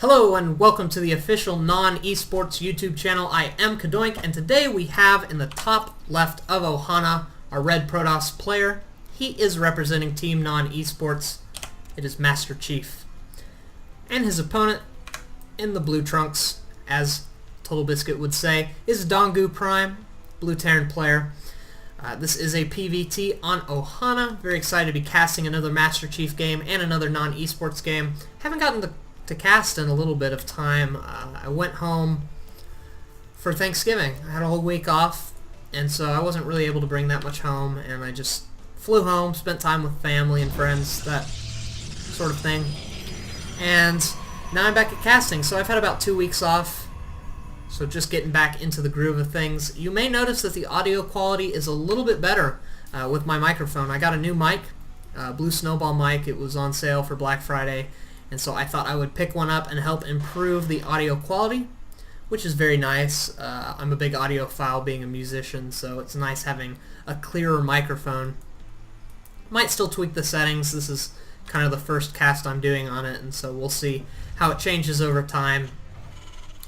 Hello and welcome to the official NoN-eSports YouTube channel. I am Cadoink, and today we have in the top left of Ohana our red Protoss player. He is representing Team NoN-eSports. It is MasterChief. And his opponent in the blue trunks, as Total Biscuit would say, is DanguPrime, blue Terran player. This is a PvT on Ohana. Very excited to be casting another MasterChief game and another NoN-eSports game. Haven't gotten to cast in a little bit of time. I went home for Thanksgiving. I had a whole week off, and so I wasn't really able to bring that much home, and I just flew home, spent time with family and friends, that sort of thing. And now I'm back at casting, so I've had about 2 weeks off, so just getting back into the groove of things. You may notice that the audio quality is a little bit better with my microphone. I got a new mic, Blue Snowball mic. It was on sale for Black Friday, and so I thought I would pick one up and help improve the audio quality, which is very nice. I'm a big audiophile being a musician, so it's nice having a clearer microphone. Might still tweak the settings. This is kind of the first cast I'm doing on it, and so we'll see how it changes over time,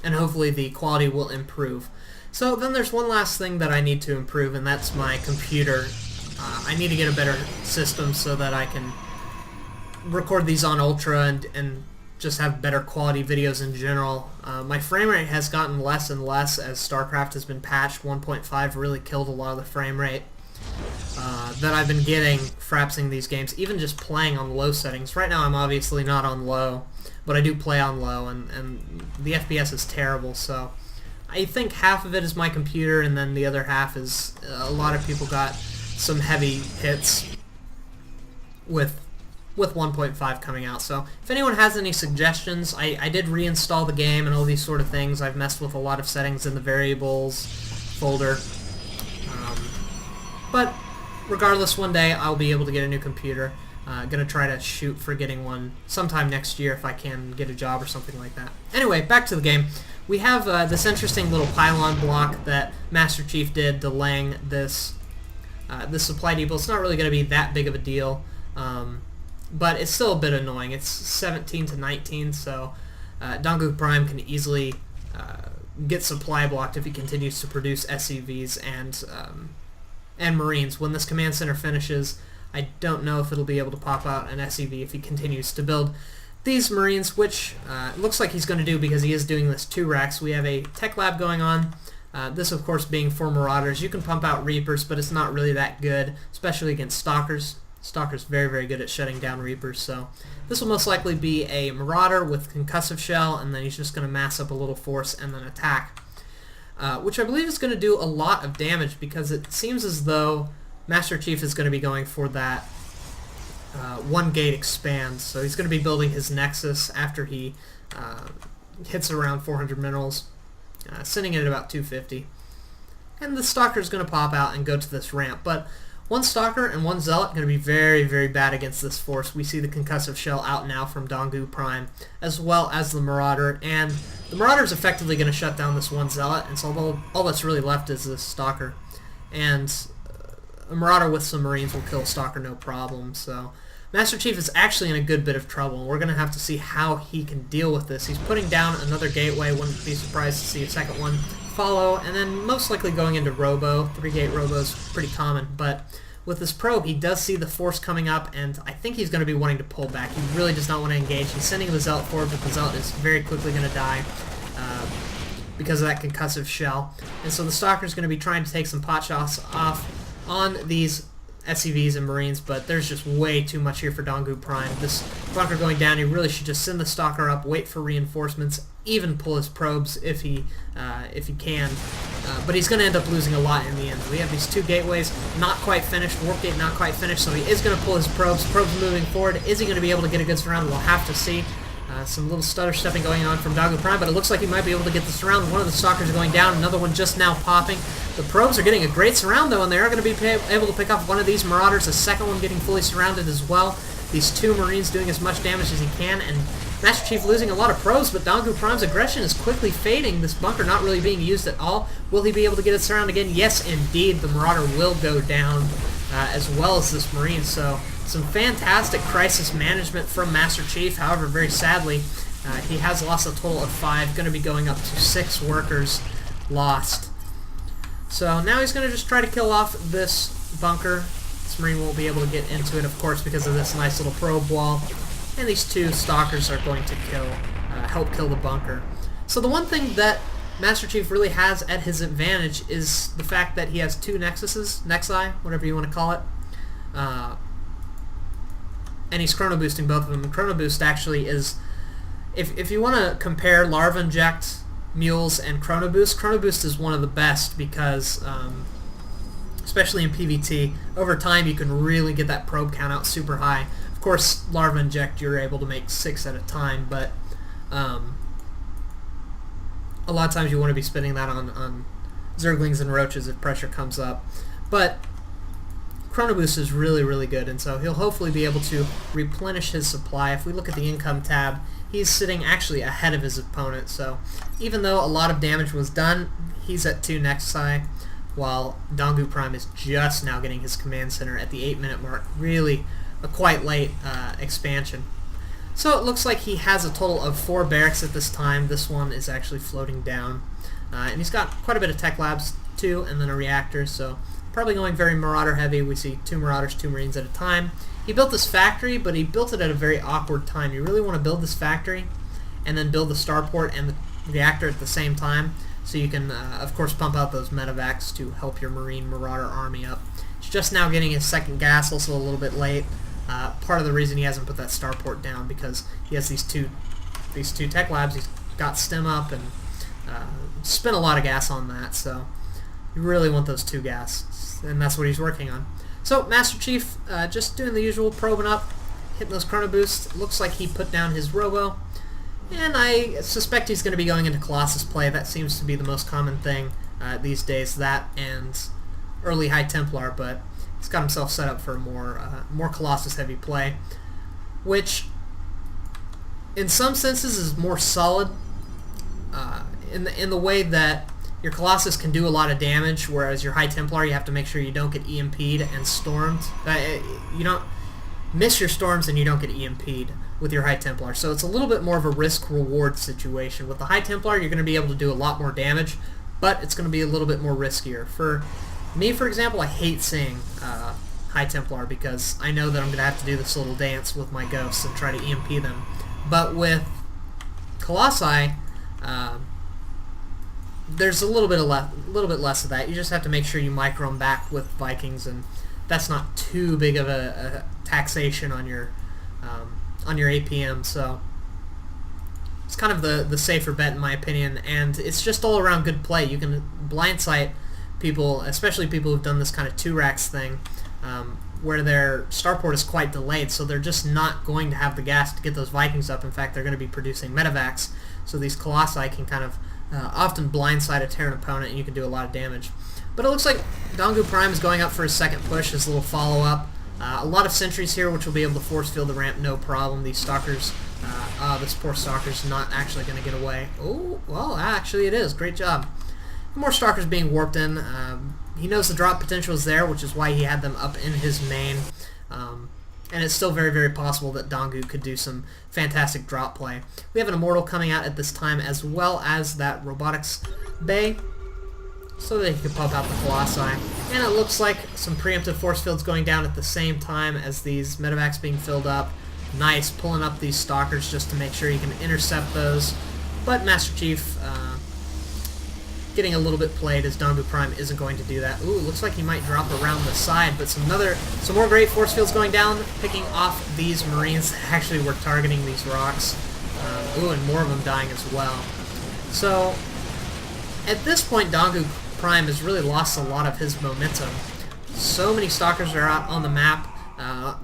and hopefully the quality will improve. So then there's one last thing that I need to improve, and that's my computer. I need to get a better system so that I can record these on Ultra and just have better quality videos in general. My frame rate has gotten less and less as StarCraft has been patched. 1.5 really killed a lot of the frame rate that I've been getting frapsing these games, even just playing on low settings. Right now I'm obviously not on low, but I do play on low, and the FPS is terrible, so I think half of it is my computer, and then the other half is a lot of people got some heavy hits with 1.5 coming out. So if anyone has any suggestions, I did reinstall the game and all these sort of things. I've messed with a lot of settings in the variables folder. But regardless, one day I'll be able to get a new computer. Gonna try to shoot for getting one sometime next year if I can get a job or something like that. Anyway, back to the game. We have this interesting little pylon block that MasterChief did delaying this supply depot. It's not really going to be that big of a deal. But it's still a bit annoying. It's 17 to 19, so DanguPrime can easily get supply blocked if he continues to produce SCVs and Marines. When this command center finishes, I don't know if it'll be able to pop out an SCV if he continues to build these Marines, which looks like he's going to do because he is doing this 2 racks. We have a tech lab going on. This, of course, being for Marauders. You can pump out Reapers, but it's not really that good, especially against Stalkers. Stalker's very, very good at shutting down Reapers, so this will most likely be a Marauder with Concussive Shell, and then he's just going to mass up a little force and then attack, which I believe is going to do a lot of damage because it seems as though MasterChief is going to be going for that 1 gate expand, so he's going to be building his Nexus after he hits around 400 minerals, sitting at about 250, and the Stalker is going to pop out and go to this ramp, but 1 Stalker and 1 Zealot going to be very, very bad against this force. We see the Concussive Shell out now from DanguPrime, as well as the Marauder, and the Marauder is effectively going to shut down this 1 Zealot, and so all that's really left is this Stalker. And a Marauder with some Marines will kill Stalker no problem, so MasterChief is actually in a good bit of trouble, and we're going to have to see how he can deal with this. He's putting down another gateway. Wouldn't be surprised to see a second one follow, and then most likely going into Robo. 3-gate Robo is pretty common, but with this probe, he does see the force coming up, and I think he's going to be wanting to pull back. He really does not want to engage. He's sending the Zealot forward, but the Zealot is very quickly going to die because of that Concussive Shell. And so the Stalker is going to be trying to take some pot shots off on these SCVs and Marines, but there's just way too much here for DanguPrime. This bunker going down, he really should just send the Stalker up, wait for reinforcements, even pull his probes if he can. But he's going to end up losing a lot in the end. We have these 2 gateways not quite finished, Warp Gate not quite finished, so he is going to pull his probes. Probes moving forward. Is he going to be able to get a good surround? We'll have to see. Some little stutter stepping going on from DanguPrime, but it looks like he might be able to get the surround. One of the Stalkers are going down, another one just now popping. The probes are getting a great surround, though, and they are going to be able to pick off one of these Marauders, the second one getting fully surrounded as well. These 2 Marines doing as much damage as he can, and MasterChief losing a lot of probes, but DanguPrime's aggression is quickly fading. This bunker not really being used at all. Will he be able to get it surrounded again? Yes, indeed. The Marauder will go down, as well as this Marine, so some fantastic crisis management from MasterChief. However, very sadly, He has lost a total of 5, going to be going up to 6 workers lost. So now he's going to just try to kill off this bunker. This Marine won't be able to get into it, of course, because of this nice little probe wall. And these 2 stalkers are going to help kill the bunker. So the one thing that Master Chief really has at his advantage is the fact that he has 2 Nexi, whatever you want to call it. And he's chrono boosting both of them. And chrono boost actually is, if you want to compare larva inject, mules, and chrono boost is one of the best because, especially in PvT, over time you can really get that probe count out super high. Of course, larva inject you're able to make 6 at a time, but a lot of times you want to be spending that on zerglings and roaches if pressure comes up. But chrono boost is really, really good, and so he'll hopefully be able to replenish his supply. If we look at the income tab, he's sitting actually ahead of his opponent, so even though a lot of damage was done, he's at 2 Nexi, while DanguPrime is just now getting his command center at the 8-minute mark. Really a quite late expansion. So it looks like he has a total of 4 barracks at this time. This one is actually floating down. And he's got quite a bit of tech labs too, and then a reactor, so probably going very Marauder heavy. We see 2 Marauders, 2 Marines at a time. He built this factory, but he built it at a very awkward time. You really want to build this factory and then build the starport and the reactor at the same time, so you can, of course, pump out those medevacs to help your Marine Marauder army up. He's just now getting his second gas, also a little bit late. Part of the reason he hasn't put that starport down because he has these two tech labs. He's got stem up and spent a lot of gas on that, so you really want those 2 gas, and that's what he's working on. So Master Chief just doing the usual, probing up, hitting those chrono boosts. Looks like he put down his robo, and I suspect he's going to be going into Colossus play. That seems to be the most common thing these days, that and early High Templar, but he's got himself set up for more Colossus heavy play, which in some senses is more solid in the way that your Colossus can do a lot of damage, whereas your High Templar you have to make sure you don't get EMP'd and stormed. You don't miss your storms and you don't get EMP'd with your High Templar, so it's a little bit more of a risk-reward situation. With the High Templar you're going to be able to do a lot more damage, but it's going to be a little bit more riskier. For me, for example, I hate seeing High Templar because I know that I'm going to have to do this little dance with my ghosts and try to EMP them. But with Colossi, there's a little bit less of that. You just have to make sure you micro them back with Vikings, and that's not too big of a taxation on your APM. So it's kind of the safer bet in my opinion, and it's just all around good play. You can blindsight people, especially people who've done this kind of 2 racks thing, where their starport is quite delayed, so they're just not going to have the gas to get those Vikings up. In fact, they're going to be producing medevacs, so these Colossi can kind of often blindside a Terran opponent, and you can do a lot of damage. But it looks like DanguPrime is going up for his second push, his little follow-up. A lot of sentries here, which will be able to force field the ramp, no problem. These stalkers, this poor stalker's not actually going to get away. Oh, well, actually it is. Great job. More stalkers being warped in. He knows the drop potential is there, which is why he had them up in his main. And it's still very, very possible that Dangu could do some fantastic drop play. We have an Immortal coming out at this time, as well as that Robotics Bay, so that he can pump out the Colossi. And it looks like some preemptive force fields going down at the same time as these medevacs being filled up. Nice, pulling up these stalkers just to make sure you can intercept those. But Master Chief getting a little bit played, as DanguPrime isn't going to do that. Ooh, looks like he might drop around the side, but some more great force fields going down, picking off these Marines that actually were targeting these rocks. Ooh, and more of them dying as well. So, at this point, DanguPrime has really lost a lot of his momentum. So many stalkers are out on the map.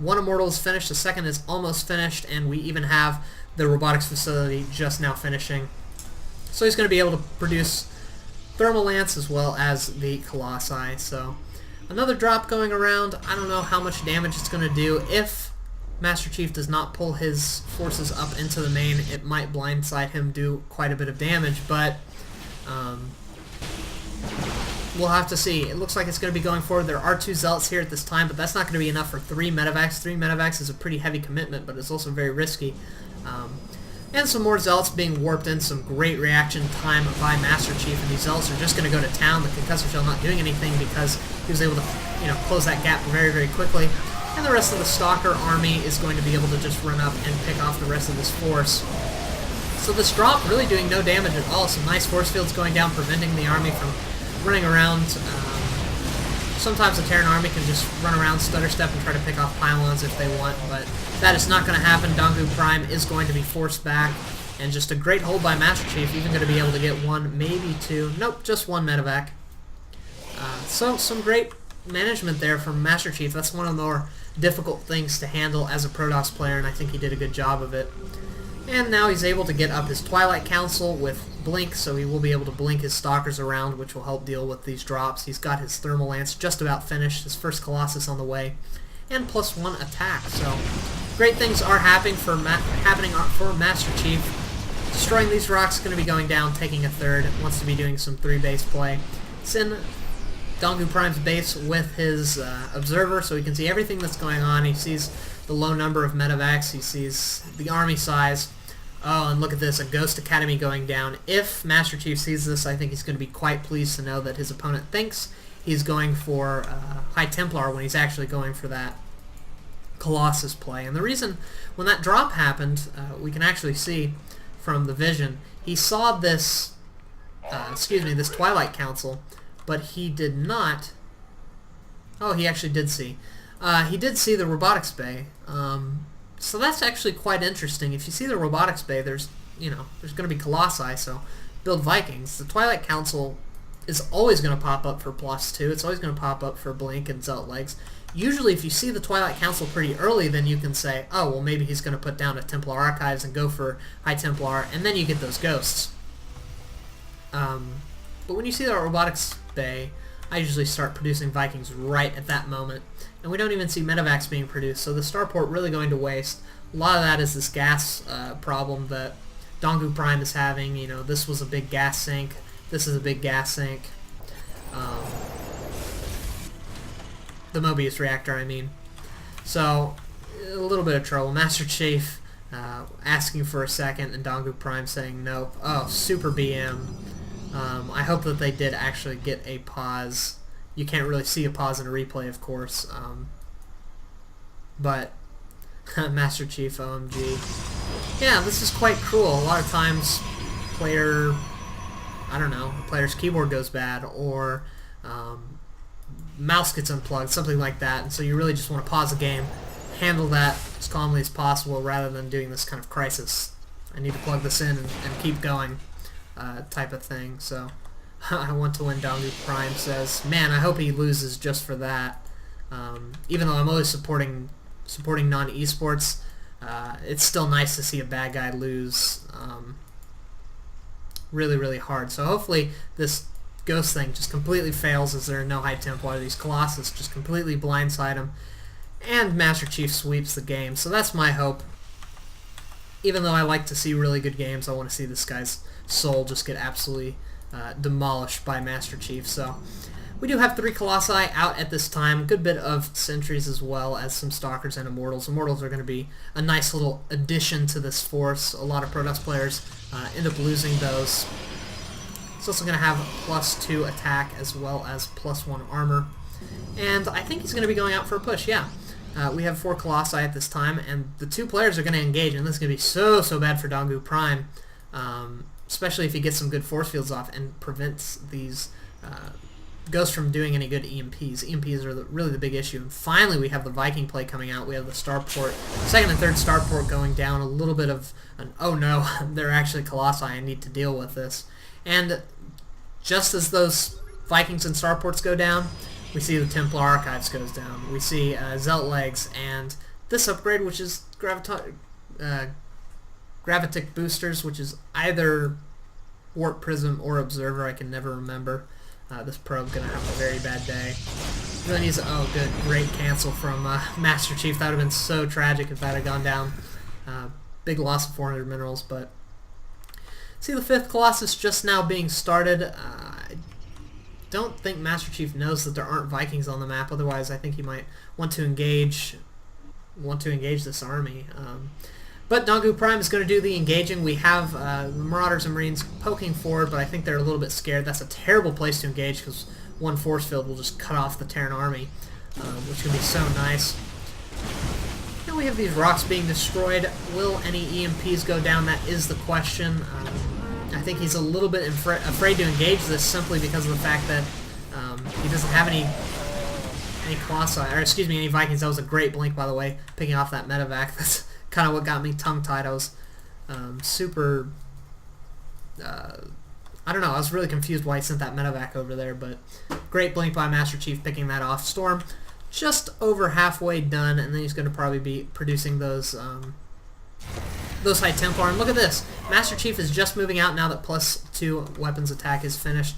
One Immortal is finished, the second is almost finished, and we even have the robotics facility just now finishing. So he's going to be able to produce Thermal Lance as well as the Colossi. So another drop going around. I don't know how much damage it's going to do. If Master Chief does not pull his forces up into the main, it might blindside him, do quite a bit of damage, but we'll have to see. It looks like it's going to be going forward. There are 2 Zealots here at this time, but that's not going to be enough for 3 medevacs. 3 medevacs is a pretty heavy commitment, but it's also very risky. And some more Zealots being warped in, some great reaction time by Master Chief, and these Zealots are just going to go to town. The Concussor Shell not doing anything because he was able to, close that gap very, very quickly. And the rest of the Stalker army is going to be able to just run up and pick off the rest of this force. So this drop really doing no damage at all. Some nice force fields going down, preventing the army from running around. Sometimes the Terran army can just run around, stutter step, and try to pick off pylons if they want, but that is not going to happen. DanguPrime is going to be forced back, and just a great hold by Master Chief, even going to be able to get one, maybe two, nope, just one medevac. So some great management there from Master Chief. That's one of the more difficult things to handle as a Protoss player, and I think he did a good job of it. And now he's able to get up his Twilight Council with Blink, so he will be able to blink his Stalkers around, which will help deal with these drops. He's got his Thermal Lance just about finished, his first Colossus on the way, and +1 attack. So great things are happening for Master Chief. Destroying these rocks, going to be going down, taking a third, wants to be doing some 3-base play. It's in DanguPrime's base with his Observer, so he can see everything that's going on. He sees the low number of medevacs, he sees the army size. Oh, and look at this, a Ghost Academy going down. If Master Chief sees this, I think he's going to be quite pleased to know that his opponent thinks he's going for High Templar when he's actually going for that Colossus play. And the reason, when that drop happened, we can actually see from the vision, he saw this, this Twilight Council, but he did not... Oh, he actually did see. He did see the Robotics Bay. So that's actually quite interesting. If you see the Robotics Bay, there's going to be Colossi, so build Vikings. The Twilight Council is always going to pop up for +2. It's always going to pop up for Blink and Zealot Legs. Usually if you see the Twilight Council pretty early, then you can say, oh, well, maybe he's going to put down a Templar Archives and go for High Templar, and then you get those ghosts. But when you see the Robotics Bay, I usually start producing Vikings right at that moment. And we don't even see medevacs being produced, so the starport really going to waste. A lot of that is this gas problem that DanguPrime is having. This was a big gas sink. This is a big gas sink. The Mobius reactor, I mean. So, a little bit of trouble. Master Chief asking for a second, and DanguPrime saying no. Oh, super BM. I hope that they did actually get a pause. You can't really see a pause in a replay, of course. But Master Chief, OMG. Yeah, this is quite cruel. A lot of times, player's keyboard goes bad, or mouse gets unplugged, something like that, and so you really just want to pause the game, handle that as calmly as possible, rather than doing this kind of crisis. I need to plug this in and keep going type of thing. So I want to win, DanguPrime says. Man, I hope he loses just for that. Even though I'm always supporting NoN-eSports, it's still nice to see a bad guy lose really, really hard. So hopefully this Ghost thing just completely fails, as there are no High Templar. These Colossus just completely blindside him, and Master Chief sweeps the game. So that's my hope. Even though I like to see really good games, I want to see this guy's soul just get absolutely demolished by Master Chief. So we do have 3 Colossi out at this time. Good bit of sentries as well as some Stalkers and Immortals. Immortals are going to be a nice little addition to this force. A lot of Protoss players end up losing those. It's also going to have +2 attack as well as +1 armor. And I think he's going to be going out for a push, yeah. We have 4 Colossi at this time, and the 2 players are going to engage, and this is going to be so bad for DanguPrime, especially if he gets some good force fields off and prevents these Ghosts from doing any good EMPs. EMPs are really the big issue. And finally, we have the Viking play coming out. We have the starport, second and third starport going down. A little bit of an, oh no, they're actually Colossi, I need to deal with this. And just as those Vikings and starports go down, we see the Templar Archives goes down. We see Zealot Legs and this upgrade, which is Gravitic Boosters, which is either Warp Prism or Observer. I can never remember. This probe gonna have a very bad day. Then he's, oh good, great cancel from Master Chief. That would have been so tragic if that had gone down. Big loss of 400 minerals, but see the 5th Colossus just now being started. I don't think Master Chief knows that there aren't Vikings on the map. Otherwise, I think he might want to engage this army. But DanguPrime is going to do the engaging. We have the Marauders and Marines poking forward, but I think they're a little bit scared. That's a terrible place to engage because one force field will just cut off the Terran army, which would be so nice. Now we have these rocks being destroyed. Will any EMPs go down? That is the question. I think he's a little bit afraid to engage this simply because of the fact that he doesn't have any Colossi, or excuse me, any Vikings. That was a great blink, by the way, picking off that medevac. That's kind of what got me tongue-tied. I was super... I don't know, I was really confused why he sent that medevac over there, but great blink by Master Chief picking that off. Storm just over halfway done, and then he's going to probably be producing those High Templar. And look at this, Master Chief is just moving out now that +2 weapons attack is finished.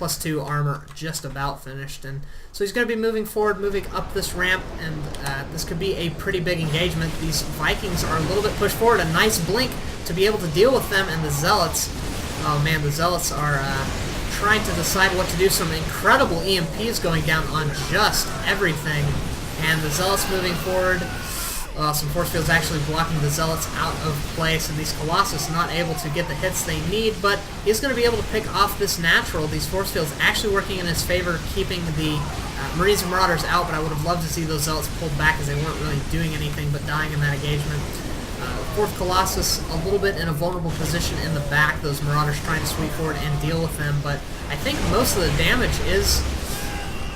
+2 armor just about finished, and so he's going to be moving forward, moving up this ramp, and this could be a pretty big engagement. These Vikings are a little bit pushed forward. A nice blink to be able to deal with them, and the Zealots, oh man, the Zealots are trying to decide what to do. Some incredible EMPs going down on just everything, and the Zealots moving forward. Some force fields actually blocking the Zealots out of place, and these Colossus not able to get the hits they need, but he's going to be able to pick off this natural. These force fields actually working in his favor, keeping the Marines and Marauders out, but I would have loved to see those Zealots pulled back as they weren't really doing anything but dying in that engagement. Fourth Colossus a little bit in a vulnerable position in the back, those Marauders trying to sweep forward and deal with them, but I think most of the damage is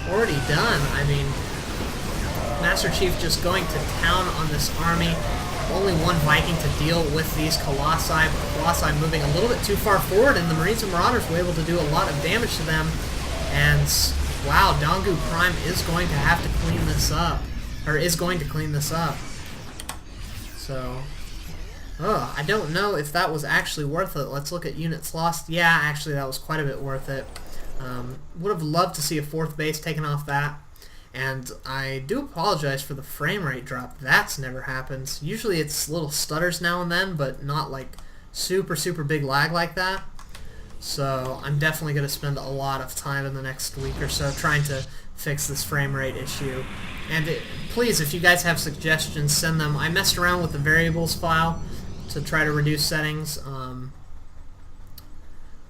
already done. I mean, Master Chief just going to town on this army. Only one Viking to deal with these Colossi, but the Colossi moving a little bit too far forward, and the Marines and Marauders were able to do a lot of damage to them. And wow, DanguPrime is going to have to clean this up, or is going to clean this up. So, I don't know if that was actually worth it. Let's look at units lost. Yeah, actually that was quite a bit worth it. Would have loved to see a 4th base taken off that. And I do apologize for the frame rate drop. That's never happens. Usually it's little stutters now and then, but not like super big lag like that. So I'm definitely going to spend a lot of time in the next week or so trying to fix this frame rate issue. And please, if you guys have suggestions, send them. I messed around with the variables file to try to reduce settings,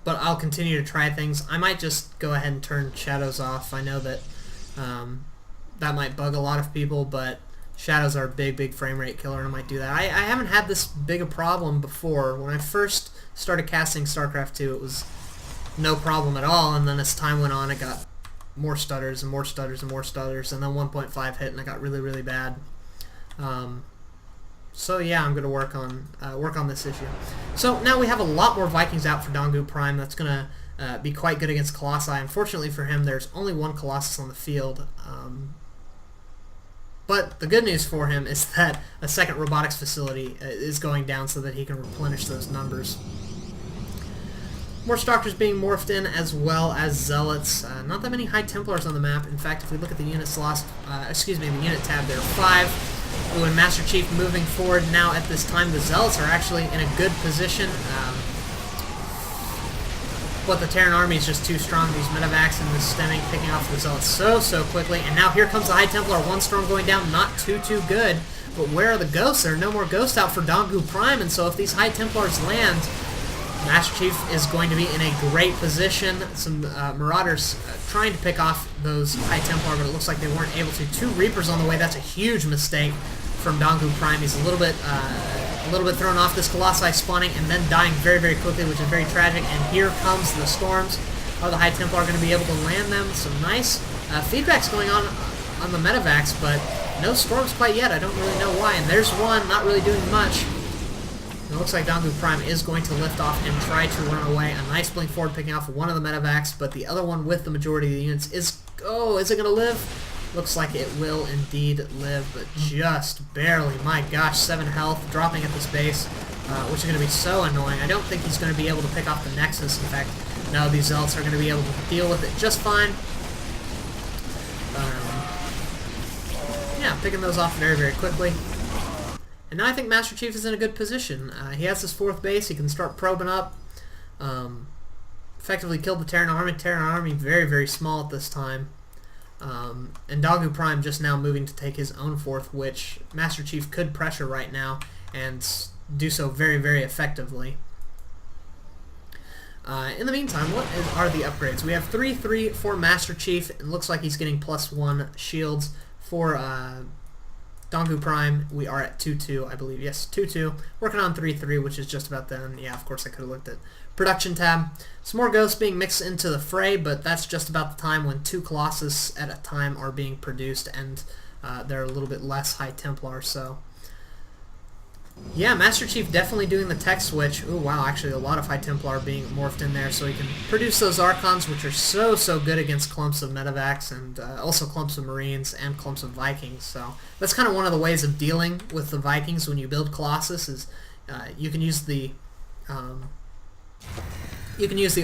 but I'll continue to try things. I might just go ahead and turn shadows off. I know that that might bug a lot of people, but shadows are a big frame rate killer, and I might do that. I haven't had this big a problem before. When I first started casting StarCraft 2, it was no problem at all, and then as time went on, it got more stutters and more stutters and more stutters, and then 1.5 hit, and it got really bad. So yeah, I'm going to work on this issue. So now we have a lot more Vikings out for DanguPrime. That's going to be quite good against Colossi. Unfortunately for him, there's only one Colossus on the field. But the good news for him is that a second robotics facility is going down so that he can replenish those numbers. More Stalkers being morphed in, as well as Zealots. Not that many High Templars on the map. In fact, if we look at the units lost, the unit tab, there are 5. Ooh, and Master Chief moving forward now at this time. The Zealots are actually in a good position. But the Terran army is just too strong. These medevacs and the stemming picking off the Zealots so quickly. And now here comes the High Templar. One storm going down, not too good. But where are the ghosts? There are no more ghosts out for DanguPrime, and so if these High Templars land, Master Chief is going to be in a great position. Some Marauders trying to pick off those High Templar, but it looks like they weren't able to. 2 Reapers on the way. That's a huge mistake from DanguPrime. He's a little bit thrown off. This Colossi spawning and then dying very quickly, which is very tragic. And here comes the storms. Are the High Templar going to be able to land them? Some nice feedbacks going on the medevacs, but no storms quite yet. I don't really know why. And there's one, not really doing much. It looks like DanguPrime is going to lift off and try to run away. A nice blink forward picking off one of the medevacs, but the other one with the majority of the units is... Oh, is it going to live? Looks like it will indeed live, but just barely. My gosh, 7 health, dropping at this base, which is going to be so annoying. I don't think he's going to be able to pick off the Nexus. In fact, no, these Zealots are going to be able to deal with it just fine. Yeah, picking those off very quickly. And now I think Master Chief is in a good position. He has his 4th base. He can start probing up. Effectively killed the Terran army. Terran army very small at this time. And DanguPrime just now moving to take his own 4th, which Master Chief could pressure right now. and do so very, very effectively. In the meantime, what are the upgrades? We have 3-3 for Master Chief. It looks like he's getting +1 shields. For DanguPrime, we are at 2-2, I believe. Yes, 2-2. Working on 3-3, which is just about done. Yeah, of course I could have looked at production tab. Some more ghosts being mixed into the fray, but that's just about the time when 2 Colossus at a time are being produced, and they're a little bit less High Templar, so... Yeah, Master Chief definitely doing the tech switch. Oh wow, actually a lot of High Templar being morphed in there, so he can produce those Archons, which are so good against clumps of medevacs, and also clumps of Marines and clumps of Vikings. So that's kind of one of the ways of dealing with the Vikings when you build Colossus, is you can use the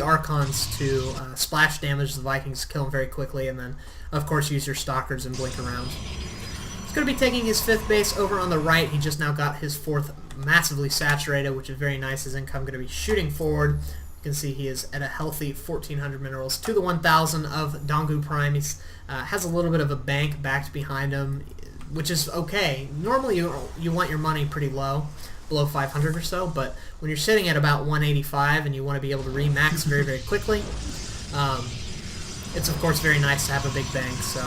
Archons to splash damage the Vikings, kill them very quickly, and then of course use your Stalkers and blink around. He's going to be taking his 5th base over on the right. He just now got his 4th massively saturated, which is very nice. His income going to be shooting forward. You can see he is at a healthy 1,400 minerals to the 1,000 of DanguPrime. He has a little bit of a bank backed behind him, which is okay. Normally you want your money pretty low, below 500 or so, but when you're sitting at about 185 and you want to be able to remax very quickly, it's of course very nice to have a big bank. So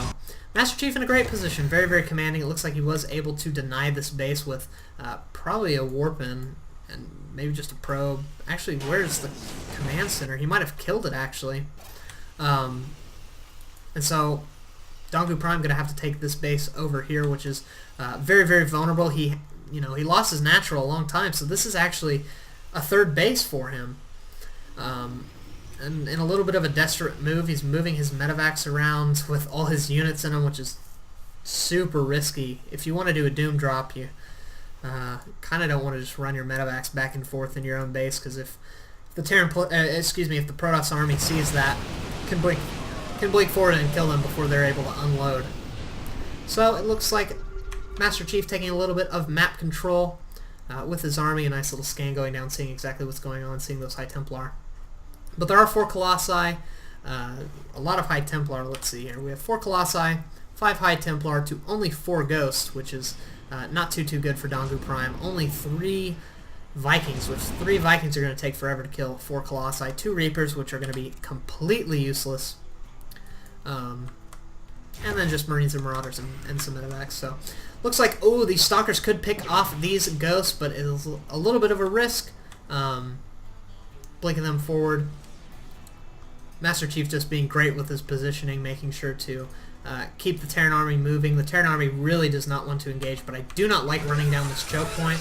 Master Chief in a great position, very commanding. It looks like he was able to deny this base with probably a warp in and maybe just a probe. Actually, where's the command center? He might have killed it, actually. And so DanguPrime going to have to take this base over here, which is very vulnerable. He lost his natural a long time, so this is actually a 3rd base for him. And in a little bit of a desperate move, he's moving his medevacs around with all his units in them, which is super risky. If you want to do a Doom drop, you kind of don't want to just run your medevacs back and forth in your own base, because if the if the Protoss army sees that, can blink forward and kill them before they're able to unload. So it looks like Master Chief taking a little bit of map control with his army. A nice little scan going down, seeing exactly what's going on, seeing those High Templar. But there are 4 Colossi, a lot of High Templar. Let's see here. We have 4 Colossi, 5 High Templar to only 4 Ghosts, which is not too good for DanguPrime. Only 3 Vikings, which 3 Vikings are going to take forever to kill 4 Colossi. 2 Reapers, which are going to be completely useless. And then just Marines and Marauders and some medevacs. So looks like, oh, these Stalkers could pick off these Ghosts, but it's a little bit of a risk. Blinking them forward. Master Chief just being great with his positioning, making sure to keep the Terran army moving. The Terran army really does not want to engage, but I do not like running down this choke point.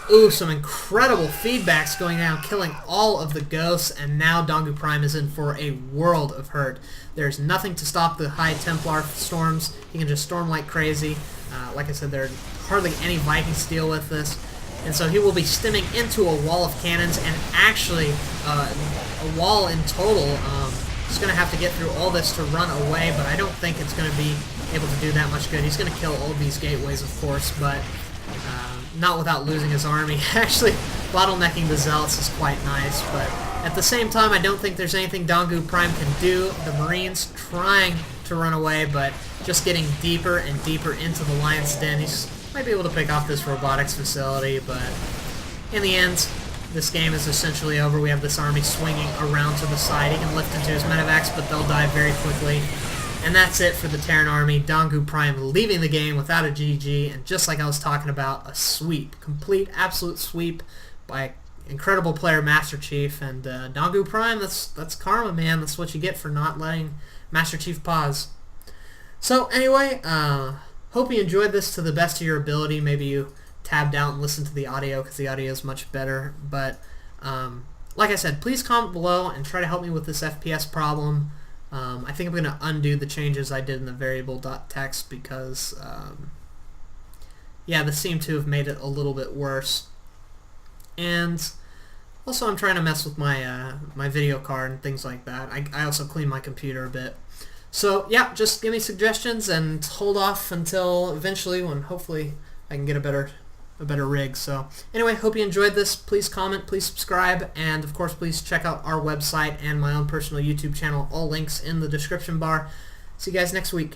Ooh, some incredible feedbacks going down, killing all of the Ghosts, and now DanguPrime is in for a world of hurt. There's nothing to stop the High Templar storms. He can just storm like crazy. Like I said, there are hardly any Vikings to deal with this. And so he will be stemming into a wall of cannons, and actually a wall in total. He's going to have to get through all this to run away, but I don't think it's going to be able to do that much good. He's going to kill all of these gateways, of course, but not without losing his army. Actually, bottlenecking the Zealots is quite nice, but at the same time, I don't think there's anything DanguPrime can do. The Marines trying to run away, but just getting deeper and deeper into the Lion's Den. He's might be able to pick off this robotics facility, but in the end, this game is essentially over. We have this army swinging around to the side. He can lift into his medevacs, but they'll die very quickly. And that's it for the Terran army. DanguPrime leaving the game without a GG, and just like I was talking about, a sweep. Complete, absolute sweep by incredible player Master Chief. And DanguPrime, that's karma, man. That's what you get for not letting Master Chief pause. So anyway, hope you enjoyed this to the best of your ability. Maybe you tabbed out and listened to the audio because the audio is much better. But like I said, please comment below and try to help me with this FPS problem. I think I'm going to undo the changes I did in the variable.txt because, yeah, this seemed to have made it a little bit worse. And also I'm trying to mess with my my video card and things like that. I also cleaned my computer a bit. So yeah, just give me suggestions and hold off until eventually when hopefully I can get a better rig. So anyway, hope you enjoyed this. Please comment, please subscribe, and of course please check out our website and my own personal YouTube channel. All links in the description bar. See you guys next week.